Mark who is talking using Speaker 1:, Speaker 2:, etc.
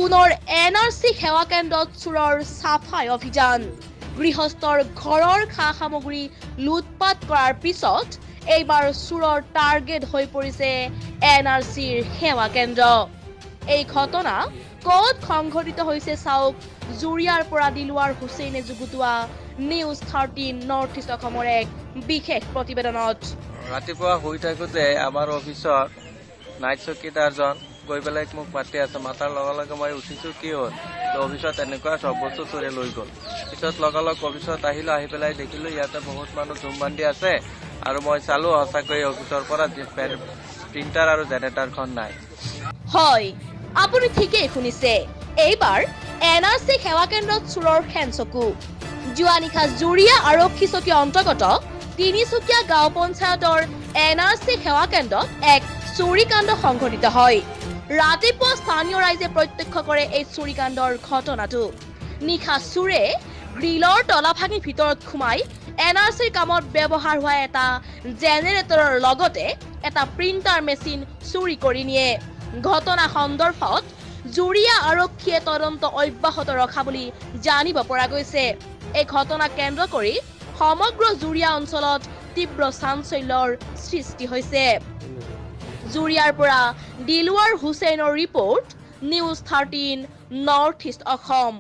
Speaker 1: পুনৰ এনআৰচি সেৱা কেন্দ্ৰত চোৰৰ চাফাই অভিযান গৃহস্থৰ ঘৰৰ খা সামগ্ৰী লুটপাট কৰাৰ পিছত এইবাৰ চোৰৰ টাৰ্গেট হৈ পৰিছে এনআৰচিৰ সেৱা কেন্দ্ৰ এই ঘটনা ক'ত সংঘটিত হৈছে চাওক জুৰিয়াৰ পৰা দিলৱাৰ হুছেইনে যুগুতোৱা নিউজ 13 নৰ্থ ইষ্ট অসমৰ এক বিশেষ প্ৰতিবেদনত
Speaker 2: ৰাতিপুৱা শুই থাকোঁতে আমাৰ অফিচত নাইট চকীদাৰজন গৈ পেলাই মোক মাতি আছে মাতাৰ লগে লগে মই উঠিছোঁ কি হ'ল অফিচত এনেকুৱা চব বস্তু চোৰে লৈ গ'ল পিছত লগালগ অফিচত আহিলোঁ আহি পেলাই দেখিলোঁ ইয়াতে বহুত মানুহ ধুম বান্ধি আছে আৰু মই চালোঁ সঁচাকৈ অফিচৰ পৰা প্ৰিণ্টাৰ আৰু জেনেৰেটাৰখন নাই
Speaker 1: হয় আপুনি ঠিকেই শুনিছে এইবাৰ এনআৰচি সেৱা কেন্দ্ৰত চোৰৰ খেনচকু যোৱা নিশা জুৰিয়া আৰক্ষী চকী অন্তৰ্গত তিনিচুকীয়া গাঁও পঞ্চায়তৰ এনআৰচি সেৱা কেন্দ্ৰত এক চুৰিকাণ্ড সংঘটিত হয় ৰাতিপুৱা স্থানীয় ৰাইজে প্ৰত্যক্ষ কৰে এই চুৰিকাণ্ডৰ ঘটনাটো নিশা চোৰে গ্ৰিলৰ তলা ভাঙি ভিতৰত সোমাই এনআৰচিৰ কামত ব্যৱহাৰ হোৱা এটা জেনেৰেটৰৰ লগতে এটা প্ৰিণ্টাৰ মেচিন চুৰি কৰি নিয়ে ঘটনা সন্দৰ্ভত জুৰিয়া আৰক্ষীয়ে তদন্ত অব্যাহত ৰখা বুলি জানিব পৰা গৈছে এই ঘটনা কেন্দ্ৰ কৰি সমগ্ৰ জুৰিয়া অঞ্চলত তীব্ৰ চাঞ্চল্যৰ সৃষ্টি হৈছে জুৰিয়াৰ পৰা দিলৱাৰ হুছেইনৰ report news 13 north east Assam